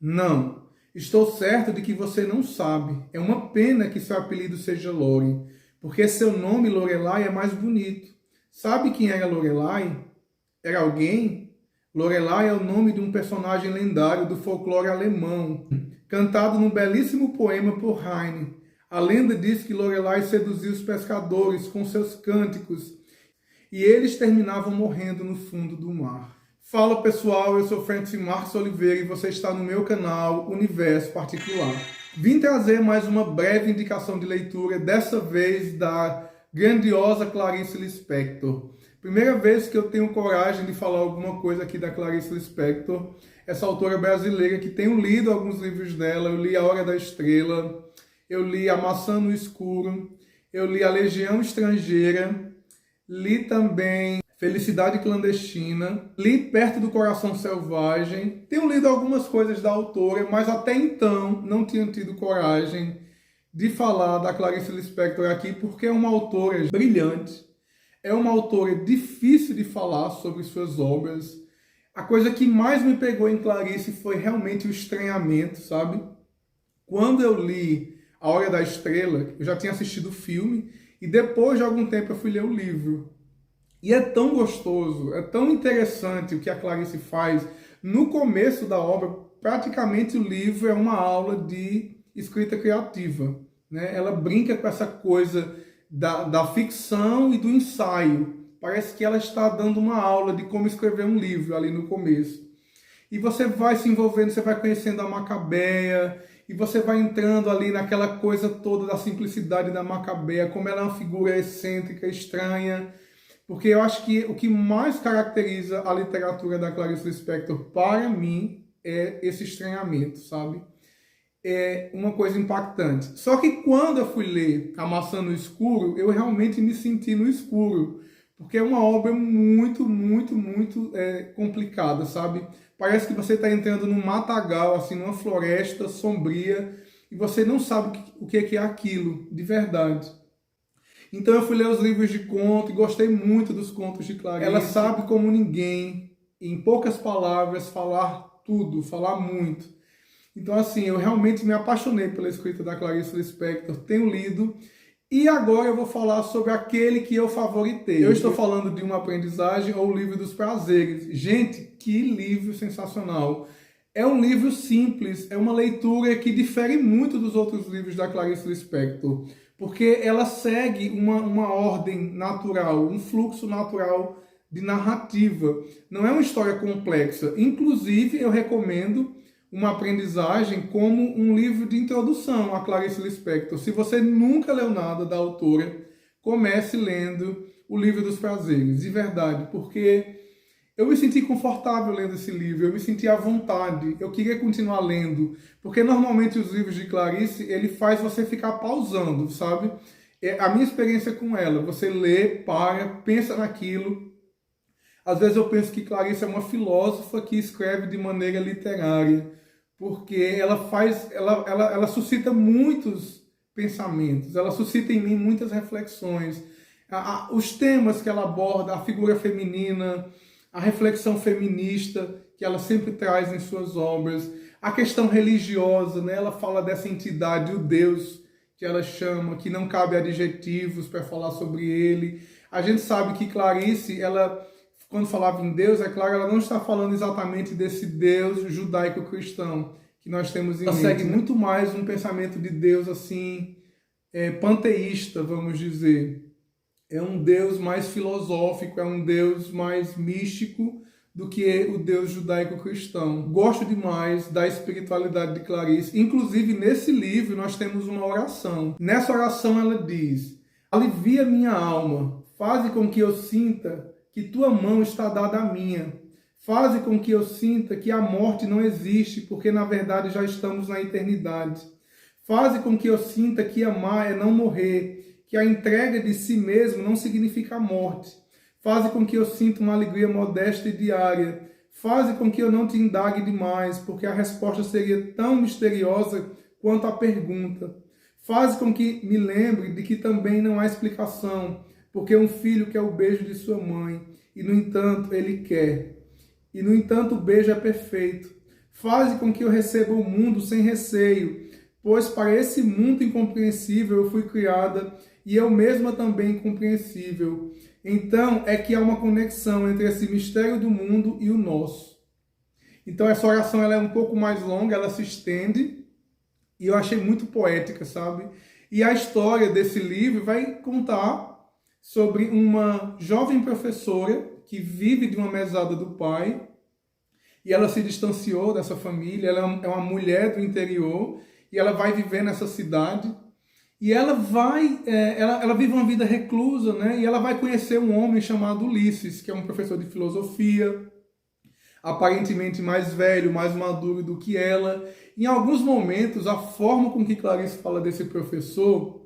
Não, estou certo de que você não sabe. É uma pena que seu apelido seja Lore, porque seu nome Lorelai é mais bonito. Sabe quem era Lorelai? Era alguém? Lorelai é o nome de um personagem lendário do folclore alemão, cantado num belíssimo poema por Heine. A lenda diz que Lorelai seduzia os pescadores com seus cânticos e eles terminavam morrendo no fundo do mar. Fala pessoal, eu sou Francis Marcos Oliveira e você está no meu canal Universo Particular. Vim trazer mais uma breve indicação de leitura, dessa vez da grandiosa Clarice Lispector. Primeira vez que eu tenho coragem de falar alguma coisa aqui da Clarice Lispector, essa autora brasileira que tenho lido alguns livros dela. Eu li A Hora da Estrela, eu li A Maçã no Escuro, eu li A Legião Estrangeira, li também Felicidade Clandestina, li Perto do Coração Selvagem. Tenho lido algumas coisas da autora, mas até então não tinha tido coragem de falar da Clarice Lispector aqui, porque é uma autora brilhante, é uma autora difícil de falar sobre suas obras. A coisa que mais me pegou em Clarice foi realmente o estranhamento, sabe? Quando eu li A Hora da Estrela, eu já tinha assistido o filme, e depois de algum tempo eu fui ler o livro. E é tão gostoso, é tão interessante o que a Clarice faz. No começo da obra, praticamente o livro é uma aula de escrita criativa, né? Ela brinca com essa coisa da ficção e do ensaio. Parece que ela está dando uma aula de como escrever um livro ali no começo. E você vai se envolvendo, você vai conhecendo a Macabeia, e você vai entrando ali naquela coisa toda da simplicidade da Macabeia, como ela é uma figura excêntrica, estranha. Porque eu acho que o que mais caracteriza a literatura da Clarice Lispector, para mim, é esse estranhamento, sabe? É uma coisa impactante. Só que quando eu fui ler A Maçã no Escuro, eu realmente me senti no escuro. Porque é uma obra muito complicada, sabe? Parece que você está entrando num matagal, assim, numa floresta sombria, e você não sabe o que é aquilo, de verdade. Então eu fui ler os livros de conto e gostei muito dos contos de Clarice. Ela sabe como ninguém, em poucas palavras, falar tudo, falar muito. Então assim, eu realmente me apaixonei pela escrita da Clarice Lispector, tenho lido, e agora eu vou falar sobre aquele que eu favoritei. Eu estou falando de Uma Aprendizagem ou O Livro dos Prazeres. Gente, que livro sensacional! É um livro simples, é uma leitura que difere muito dos outros livros da Clarice Lispector, porque ela segue uma ordem natural, um fluxo natural de narrativa. Não é uma história complexa. Inclusive, eu recomendo Uma Aprendizagem como um livro de introdução a Clarice Lispector. Se você nunca leu nada da autora, comece lendo O Livro dos Prazeres, de verdade, porque eu me senti confortável lendo esse livro, eu me senti à vontade, eu queria continuar lendo, porque normalmente os livros de Clarice, ele faz você ficar pausando, sabe? A minha experiência com ela, você lê, para, pensa naquilo. Às vezes eu penso que Clarice é uma filósofa que escreve de maneira literária, porque ela suscita muitos pensamentos, ela suscita em mim muitas reflexões. Os temas que ela aborda, a figura feminina, a reflexão feminista que ela sempre traz em suas obras, a questão religiosa, né? Ela fala dessa entidade, o Deus que ela chama, que não cabe adjetivos para falar sobre ele. A gente sabe que Clarice, ela, quando falava em Deus, é claro, ela não está falando exatamente desse Deus judaico-cristão que nós temos em mente. Ela segue muito mais um pensamento de Deus assim, panteísta, vamos dizer. É um Deus mais filosófico, é um Deus mais místico do que o Deus judaico-cristão. Gosto demais da espiritualidade de Clarice. Inclusive, nesse livro, nós temos uma oração. Nessa oração, ela diz: alivia minha alma, faze com que eu sinta que tua mão está dada à minha. Faze com que eu sinta que a morte não existe, porque, na verdade, já estamos na eternidade. Faze com que eu sinta que amar é não morrer, que a entrega de si mesmo não significa a morte. Faze com que eu sinta uma alegria modesta e diária. Faze com que eu não te indague demais, porque a resposta seria tão misteriosa quanto a pergunta. Faze com que me lembre de que também não há explicação, porque um filho quer o beijo de sua mãe, e no entanto ele quer. E no entanto o beijo é perfeito. Faze com que eu receba o mundo sem receio, pois para esse mundo incompreensível eu fui criada e eu mesma também incompreensível. Então é que há uma conexão entre esse mistério do mundo e o nosso. Então essa oração ela é um pouco mais longa, ela se estende e eu achei muito poética, sabe? E a história desse livro vai contar sobre uma jovem professora que vive de uma mesada do pai e ela se distanciou dessa família, ela é uma mulher do interior e ela vai viver nessa cidade e ela vive uma vida reclusa, né? E ela vai conhecer um homem chamado Ulisses, que é um professor de filosofia, aparentemente mais velho, mais maduro do que ela. Em alguns momentos, a forma com que Clarice fala desse professor,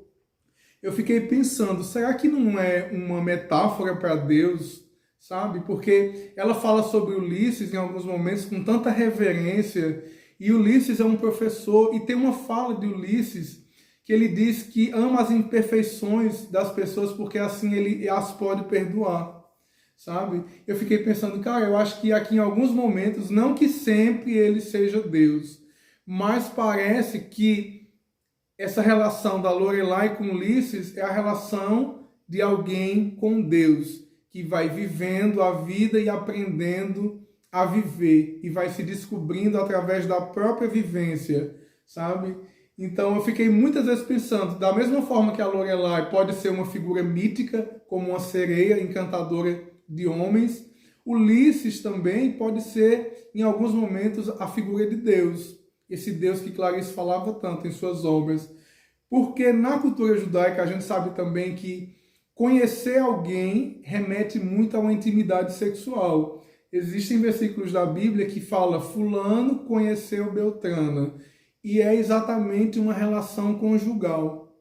eu fiquei pensando, será que não é uma metáfora para Deus, sabe? Porque ela fala sobre Ulisses em alguns momentos com tanta reverência, e Ulisses é um professor, e tem uma fala de Ulisses que ele diz que ama as imperfeições das pessoas porque assim ele as pode perdoar, sabe? Eu fiquei pensando, cara, eu acho que aqui em alguns momentos, não que sempre ele seja Deus, mas parece que essa relação da Lorelai com Ulisses é a relação de alguém com Deus, que vai vivendo a vida e aprendendo a viver, e vai se descobrindo através da própria vivência, sabe? Então eu fiquei muitas vezes pensando, da mesma forma que a Lorelai pode ser uma figura mítica, como uma sereia encantadora de homens, Ulisses também pode ser, em alguns momentos, a figura de Deus. Esse Deus que Clarice falava tanto em suas obras. Porque na cultura judaica a gente sabe também que conhecer alguém remete muito a uma intimidade sexual. Existem versículos da Bíblia que fala fulano conheceu Beltrana. E é exatamente uma relação conjugal.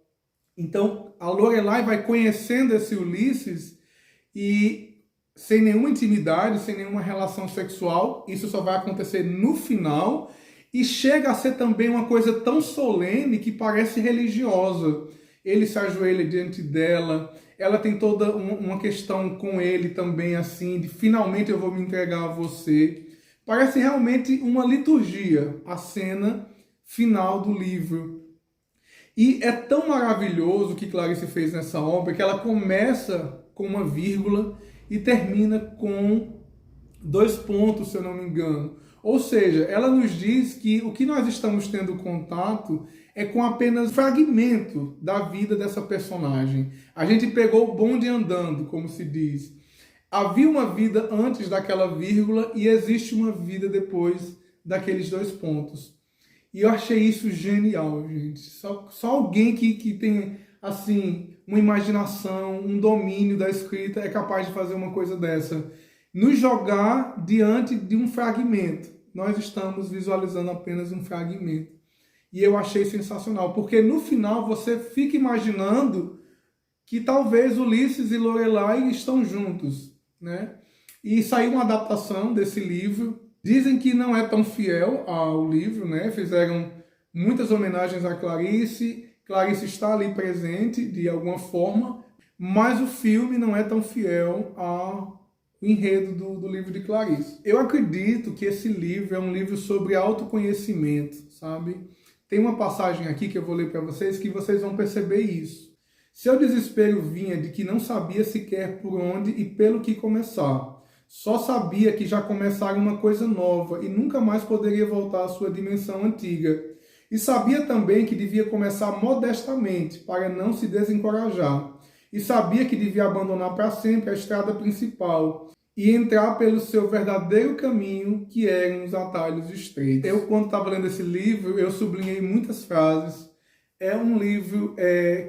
Então, a Lorelai vai conhecendo esse Ulisses e sem nenhuma intimidade, sem nenhuma relação sexual, isso só vai acontecer no final, e chega a ser também uma coisa tão solene que parece religiosa. Ele se ajoelha diante dela, ela tem toda uma questão com ele também, assim, de finalmente eu vou me entregar a você. Parece realmente uma liturgia, a cena final do livro. E é tão maravilhoso o que Clarice fez nessa obra que ela começa com uma vírgula e termina com 2 pontos, se eu não me engano. Ou seja, ela nos diz que o que nós estamos tendo contato é com apenas fragmento da vida dessa personagem. A gente pegou o bonde andando, como se diz. Havia uma vida antes daquela vírgula e existe uma vida depois daqueles 2 pontos. E eu achei isso genial, gente. Só alguém que tem, assim, uma imaginação, um domínio da escrita é capaz de fazer uma coisa dessa. Nos jogar diante de um fragmento. Nós estamos visualizando apenas um fragmento. E eu achei sensacional, porque no final você fica imaginando que talvez Ulisses e Lorelai estão juntos, né? E saiu uma adaptação desse livro. Dizem que não é tão fiel ao livro, né? Fizeram muitas homenagens a Clarice. Clarice está ali presente de alguma forma, mas o filme não é tão fiel ao enredo do livro de Clarice. Eu acredito que esse livro é um livro sobre autoconhecimento, sabe? Tem uma passagem aqui que eu vou ler para vocês que vocês vão perceber isso. Seu desespero vinha de que não sabia sequer por onde e pelo que começar. Só sabia que já começara uma coisa nova e nunca mais poderia voltar à sua dimensão antiga. E sabia também que devia começar modestamente, para não se desencorajar. E sabia que devia abandonar para sempre a estrada principal e entrar pelo seu verdadeiro caminho, que eram os atalhos estreitos. Eu, quando estava lendo esse livro, eu sublinhei muitas frases. É um livro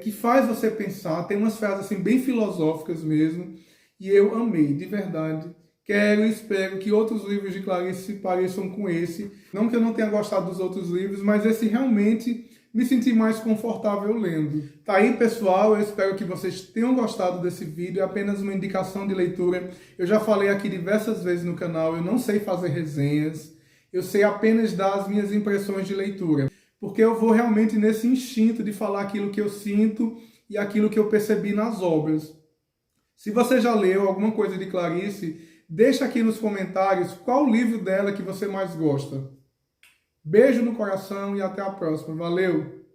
que faz você pensar, tem umas frases assim, bem filosóficas mesmo, e eu amei, de verdade. Quero e espero que outros livros de Clarice se pareçam com esse. Não que eu não tenha gostado dos outros livros, mas esse realmente me senti mais confortável lendo. Tá aí, pessoal, eu espero que vocês tenham gostado desse vídeo. É apenas uma indicação de leitura. Eu já falei aqui diversas vezes no canal, eu não sei fazer resenhas. Eu sei apenas dar as minhas impressões de leitura. Porque eu vou realmente nesse instinto de falar aquilo que eu sinto e aquilo que eu percebi nas obras. Se você já leu alguma coisa de Clarice, deixa aqui nos comentários qual livro dela que você mais gosta. Beijo no coração e até a próxima. Valeu!